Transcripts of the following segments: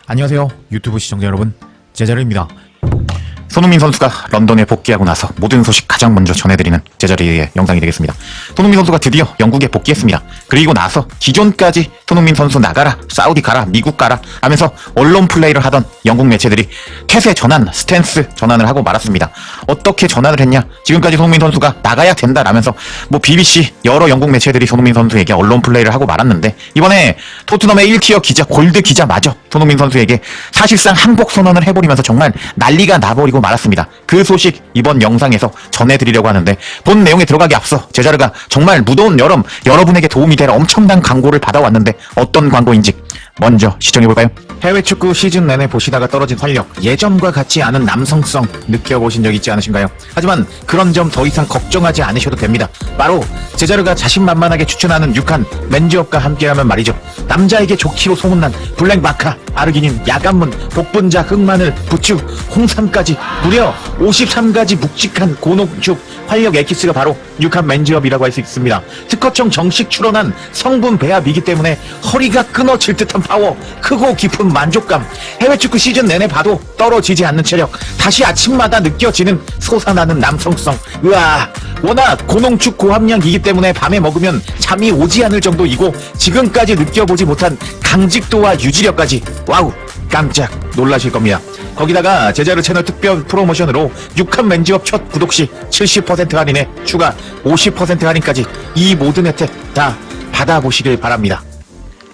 안녕하세요 유튜브 시청자 여러분, 제자리입니다. 손흥민 선수가 런던에 복귀하고 나서 모든 소식 가장 먼저 전해드리는 제자리의 영상이 되겠습니다. 손흥민 선수가 드디어 영국에 복귀했습니다. 그리고 나서 기존까지 손흥민 선수 나가라, 사우디 가라, 미국 가라 하면서 언론 플레이를 하던 영국 매체들이 태세 전환, 스탠스 전환을 하고 말았습니다. 어떻게 전환을 했냐? 지금까지 손흥민 선수가 나가야 된다라면서 BBC 여러 영국 매체들이 손흥민 선수에게 언론 플레이를 하고 말았는데, 이번에 토트넘의 1티어 기자, 골드 기자마저 손흥민 선수에게 사실상 항복 선언을 해버리면서 정말 난리가 나버리고 말았습니다. 그 소식 이번 영상에서 전해드리려고 하는데, 본 내용에 들어가기 앞서 제자르가 정말 무더운 여름 여러분에게 도움이 될 엄청난 광고를 받아왔는데 어떤 광고인지 먼저 시청해볼까요? 해외 축구 시즌 내내 보시다가 떨어진 활력, 예전과 같지 않은 남성성 느껴보신 적 있지 않으신가요? 하지만 그런 점 더 이상 걱정하지 않으셔도 됩니다. 바로 제자르가 자신만만하게 추천하는 6칸 맨즈업과 함께하면 말이죠. 남자에게 좋기로 소문난 블랙마카, 아르기닌, 야간문, 복분자, 흑마늘, 부추, 홍삼까지 무려 53가지 묵직한 고농축 활력 에키스가 바로 6칸 맨즈업이라고 할 수 있습니다. 특허청 정식 출원한 성분 배합이기 때문에 허리가 끊어질 듯한 파워, 크고 깊은 만족감, 해외 축구 시즌 내내 봐도 떨어지지 않는 체력, 다시 아침마다 느껴지는 솟아나는 남성성. 으아, 워낙 고농축 고함량이기 때문에 밤에 먹으면 잠이 오지 않을 정도이고, 지금까지 느껴보지 못한 강직도와 유지력까지, 와우, 깜짝 놀라실 겁니다. 거기다가 제자르 채널 특별 프로모션으로 6칸 맨즈업 첫 구독 시 70% 할인에 추가 50% 할인까지 이 모든 혜택 다 받아보시길 바랍니다.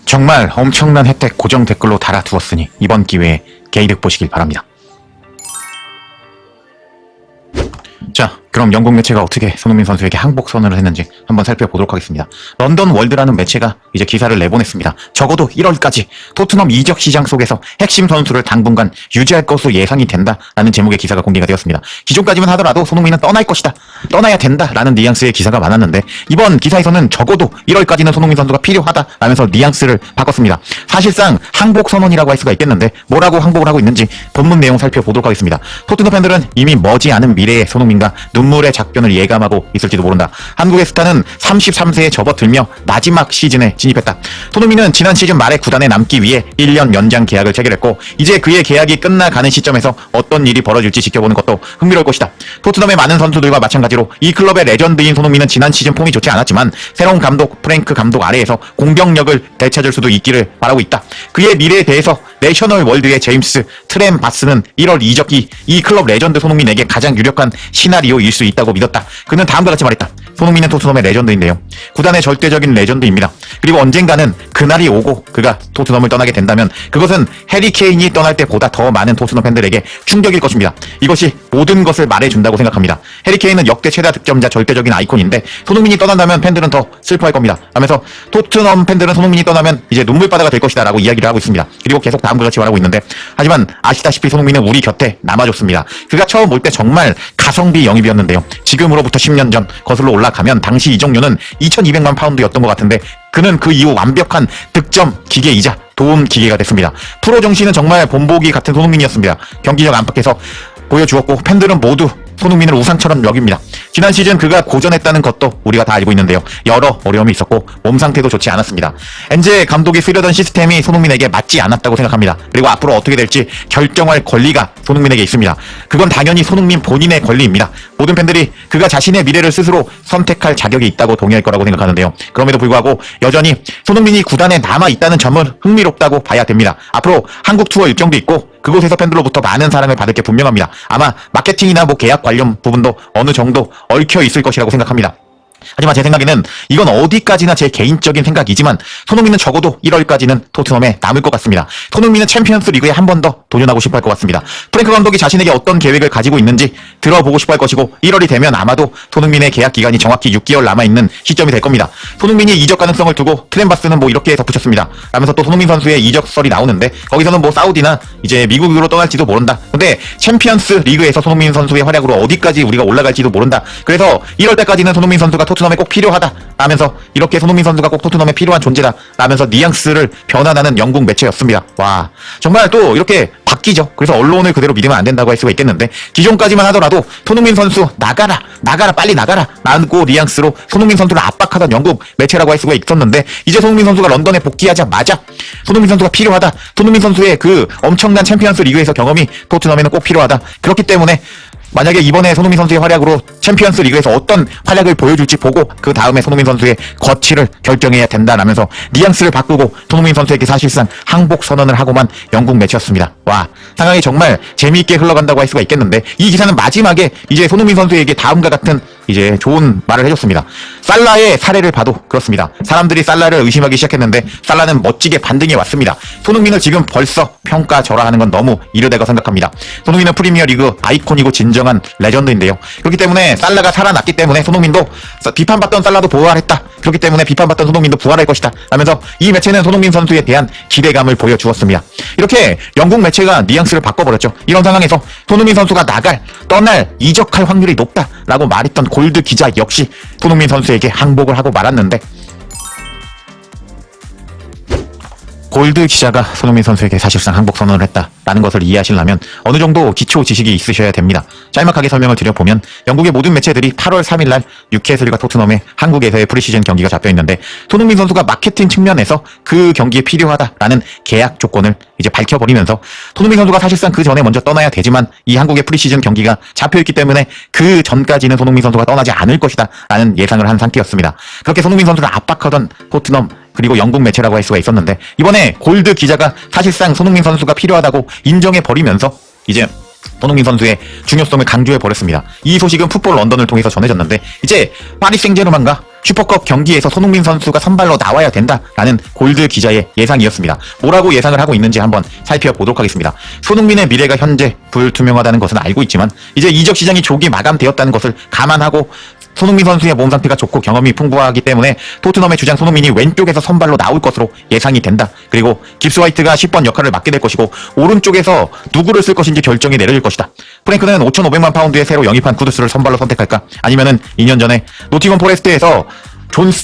정말 엄청난 혜택 고정 댓글로 달아두었으니 이번 기회에 개이득 보시길 바랍니다. 자, 그럼 영국 매체가 어떻게 손흥민 선수에게 항복 선언을 했는지 한번 살펴보도록 하겠습니다. 런던 월드라는 매체가 이제 기사를 내보냈습니다. 적어도 1월까지 토트넘 이적 시장 속에서 핵심 선수를 당분간 유지할 것으로 예상이 된다라는 제목의 기사가 공개가 되었습니다. 기존까지만 하더라도 손흥민은 떠날 것이다, 떠나야 된다라는 뉘앙스의 기사가 많았는데, 이번 기사에서는 적어도 1월까지는 손흥민 선수가 필요하다라면서 뉘앙스를 바꿨습니다. 사실상 항복 선언이라고 할 수가 있겠는데, 뭐라고 항복을 하고 있는지 본문 내용 살펴보도록 하겠습니다. 토트넘 팬들은 이미 머지않은 미래의 손흥민과 눈물의 작변을 예감하고 있을지도 모른다. 한국의 스타는 33세에 접어들며 마지막 시즌에 진입했다. 손흥민은 지난 시즌 말에 구단에 남기 위해 1년 연장 계약을 체결했고, 이제 그의 계약이 끝나가는 시점에서 어떤 일이 벌어질지 지켜보는 것도 흥미로울 것이다. 토트넘의 많은 선수들과 마찬가지로 이 클럽의 레전드인 손흥민은 지난 시즌 폼이 좋지 않았지만 새로운 감독 프랭크 감독 아래에서 공격력을 되찾을 수도 있기를 바라고 있다. 그의 미래에 대해서 내셔널 월드의 제임스 트램 바스는 1월 이적기 이 클럽 레전드 손흥민에게 가장 유력한 시나리오일 수 있다고 믿었다. 그는 다음과 같이 말했다. 손흥민은 토트넘의 레전드인데요. 구단의 절대적인 레전드입니다. 그리고 언젠가는 그날이 오고 그가 토트넘을 떠나게 된다면 그것은 해리 케인이 떠날 때보다 더 많은 토트넘 팬들에게 충격일 것입니다. 이것이 모든 것을 말해준다고 생각합니다. 해리 케인은 역대 최다 득점자, 절대적인 아이콘인데 손흥민이 떠난다면 팬들은 더 슬퍼할 겁니다. 하면서 토트넘 팬들은 손흥민이 떠나면 이제 눈물바다가 될 것이다 라고 이야기를 하고 있습니다. 그리고 계속 다음과 같이 말하고 있는데, 하지만 아시다시피 손흥민은 우리 곁에 남아줬습니다. 그가 처음 올 때 정말 가성비 영입이었는데요. 지금으로부터 10년 전 거슬러 올라가면 당시 이적료는 2,200만 파운드였던 것 같은데, 그는 그 이후 완벽한 득점 기계이자 도움 기계가 됐습니다. 프로 정신은 정말 본보기 같은 손흥민이었습니다. 경기력 안팎에서 보여주었고 팬들은 모두 손흥민을 우상처럼 여깁니다. 지난 시즌 그가 고전했다는 것도 우리가 다 알고 있는데요. 여러 어려움이 있었고 몸 상태도 좋지 않았습니다. 엔제 감독이 쓰려던 시스템이 손흥민에게 맞지 않았다고 생각합니다. 그리고 앞으로 어떻게 될지 결정할 권리가 손흥민에게 있습니다. 그건 당연히 손흥민 본인의 권리입니다. 모든 팬들이 그가 자신의 미래를 스스로 선택할 자격이 있다고 동의할 거라고 생각하는데요. 그럼에도 불구하고 여전히 손흥민이 구단에 남아있다는 점은 흥미롭다고 봐야 됩니다. 앞으로 한국 투어 일정도 있고 그곳에서 팬들로부터 많은 사랑을 받을 게 분명합니다. 아마 마케팅이나 계약 관련 부분도 어느 정도 얽혀 있을 것이라고 생각합니다. 하지만 제 생각에는 이건 어디까지나 제 개인적인 생각이지만 손흥민은 적어도 1월까지는 토트넘에 남을 것 같습니다. 손흥민은 챔피언스 리그에 한 번 더 도전하고 싶어 할 것 같습니다. 프랭크 감독이 자신에게 어떤 계획을 가지고 있는지 들어보고 싶어 할 것이고, 1월이 되면 아마도 손흥민의 계약 기간이 정확히 6개월 남아있는 시점이 될 겁니다. 손흥민이 이적 가능성을 두고 트렌바스는 이렇게 덧붙였습니다. 라면서 또 손흥민 선수의 이적설이 나오는데, 거기서는 사우디나 이제 미국으로 떠날지도 모른다. 근데 챔피언스 리그에서 손흥민 선수의 활약으로 어디까지 우리가 올라갈지도 모른다. 그래서 1월 때까지는 손흥민 선수가 토트넘에 꼭 필요하다 라면서, 이렇게 손흥민 선수가 꼭 토트넘에 필요한 존재다 라면서 뉘앙스를 변환하는 영국 매체였습니다. 와, 정말 또 이렇게 바뀌죠. 그래서 언론을 그대로 믿으면 안 된다고 할 수가 있겠는데, 기존까지만 하더라도 손흥민 선수 나가라 빨리 나가라 라고 뉘앙스로 손흥민 선수를 압박하던 영국 매체라고 할 수가 있었는데, 이제 손흥민 선수가 런던에 복귀하자마자 손흥민 선수가 필요하다, 손흥민 선수의 그 엄청난 챔피언스 리그에서 경험이 토트넘에는 꼭 필요하다, 그렇기 때문에 만약에 이번에 손흥민 선수의 활약으로 챔피언스 리그에서 어떤 활약을 보여줄지 보고 그 다음에 손흥민 선수의 거취를 결정해야 된다라면서 뉘앙스를 바꾸고 손흥민 선수에게 사실상 항복 선언을 하고만 영국 매체였습니다. 와, 상황이 정말 재미있게 흘러간다고 할 수가 있겠는데, 이 기사는 마지막에 이제 손흥민 선수에게 다음과 같은 이제 좋은 말을 해줬습니다. 살라의 사례를 봐도 그렇습니다. 사람들이 살라를 의심하기 시작했는데 살라는 멋지게 반등해 왔습니다. 손흥민을 지금 벌써 평가절하하는 건 너무 이르다고 생각합니다. 손흥민은 프리미어리그 아이콘이고 진정한 레전드인데요. 그렇기 때문에 살라가 살아났기 때문에 손흥민도, 비판받던 살라도 부활했다, 그렇기 때문에 비판받던 손흥민도 부활할 것이다 라면서 이 매체는 손흥민 선수에 대한 기대감을 보여주었습니다. 이렇게 영국 매체가 뉘앙스를 바꿔버렸죠. 이런 상황에서 손흥민 선수가 떠날, 이적할 확률이 높다라고 말했던 골드 기자 역시 손흥민 선수에게 항복을 하고 말았는데, 골드 기자가 손흥민 선수에게 사실상 항복 선언을 했다라는 것을 이해하시려면 어느 정도 기초 지식이 있으셔야 됩니다. 짤막하게 설명을 드려보면, 영국의 모든 매체들이 8월 3일 날 뉴캐슬과 토트넘의 한국에서의 프리시즌 경기가 잡혀 있는데, 손흥민 선수가 마케팅 측면에서 그 경기에 필요하다라는 계약 조건을 이제 밝혀버리면서, 손흥민 선수가 사실상 그 전에 먼저 떠나야 되지만 이 한국의 프리시즌 경기가 잡혀있기 때문에 그 전까지는 손흥민 선수가 떠나지 않을 것이다 라는 예상을 한 상태였습니다. 그렇게 손흥민 선수를 압박하던 토트넘 그리고 영국 매체라고 할 수가 있었는데, 이번에 골드 기자가 사실상 손흥민 선수가 필요하다고 인정해버리면서 이제 손흥민 선수의 중요성을 강조해버렸습니다. 이 소식은 풋볼 런던을 통해서 전해졌는데, 이제 파리 생제르맹과 슈퍼컵 경기에서 손흥민 선수가 선발로 나와야 된다라는 골드 기자의 예상이었습니다. 뭐라고 예상을 하고 있는지 한번 살펴보도록 하겠습니다. 손흥민의 미래가 현재 불투명하다는 것은 알고 있지만, 이제 이적 시장이 조기 마감되었다는 것을 감안하고 손흥민 선수의 몸 상태가 좋고 경험이 풍부하기 때문에 토트넘의 주장 손흥민이 왼쪽에서 선발로 나올 것으로 예상이 된다. 그리고 깁스 화이트가 10번 역할을 맡게 될 것이고, 오른쪽에서 누구를 쓸 것인지 결정이 내려질 것이다. 프랭크는 5,500만 파운드에 새로 영입한 쿠두스를 선발로 선택할까? 아니면은 2년 전에 노팅엄 포레스트에서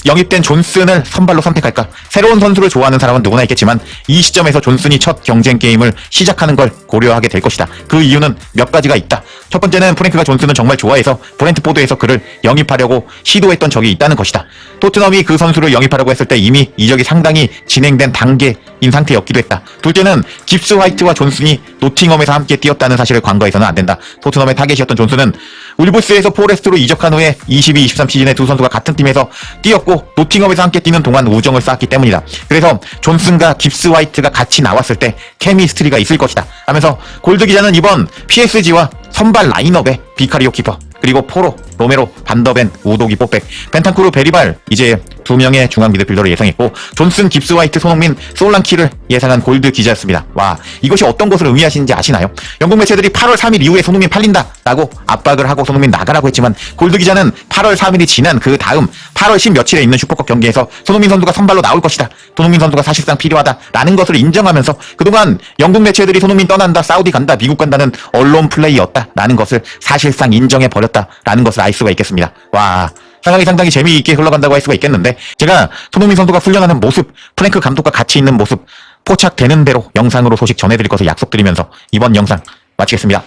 영입된 존슨을 선발로 선택할까? 새로운 선수를 좋아하는 사람은 누구나 있겠지만 이 시점에서 존슨이 첫 경쟁 게임을 시작하는 걸 고려하게 될 것이다. 그 이유는 몇 가지가 있다. 첫 번째는 프랭크가 존슨을 정말 좋아해서 브렌트포드에서 그를 영입하려고 시도했던 적이 있다는 것이다. 토트넘이 그 선수를 영입하려고 했을 때 이미 이적이 상당히 진행된 단계인 상태였기도 했다. 둘째는 깁스 화이트와 존슨이 노팅엄에서 함께 뛰었다는 사실을 간과해서는 안 된다. 토트넘의 타겟이었던 존슨은 울브스에서 포레스트로 이적한 후에 22-23 시즌에 두 선수가 같은 팀에서 뛰었고 노팅엄에서 함께 뛰는 동안 우정을 쌓았기 때문이다. 그래서 존슨과 깁스 화이트가 같이 나왔을 때 케미스트리가 있을 것이다 하면서, 골드 기자는 이번 PSG와 선발 라인업에 비카리오 키퍼, 그리고 포로, 로메로, 반더벤, 우도기, 뽀백, 벤탄쿠르, 베리발, 이제 2명의 중앙 미드필더를 예상했고, 존슨, 깁스 화이트, 손흥민, 솔랑키를 예상한 골드 기자였습니다. 와, 이것이 어떤 것을 의미하시는지 아시나요? 영국 매체들이 8월 3일 이후에 손흥민 팔린다라고 압박을 하고 손흥민 나가라고 했지만, 골드 기자는 8월 3일이 지난 그 다음 8월 10 며칠에 있는 슈퍼컵 경기에서 손흥민 선수가 선발로 나올 것이다, 손흥민 선수가 사실상 필요하다라는 것을 인정하면서, 그동안 영국 매체들이 손흥민 떠난다, 사우디 간다, 미국 간다는 언론 플레이였다라는 것을 사실상 인정해버렸다라는 것을 알 수가 있겠습니다. 와, 상당히 재미있게 흘러간다고 할 수가 있겠는데, 제가 손흥민 선수가 훈련하는 모습, 프랭크 감독과 같이 있는 모습 포착되는 대로 영상으로 소식 전해드릴 것을 약속드리면서 이번 영상 마치겠습니다.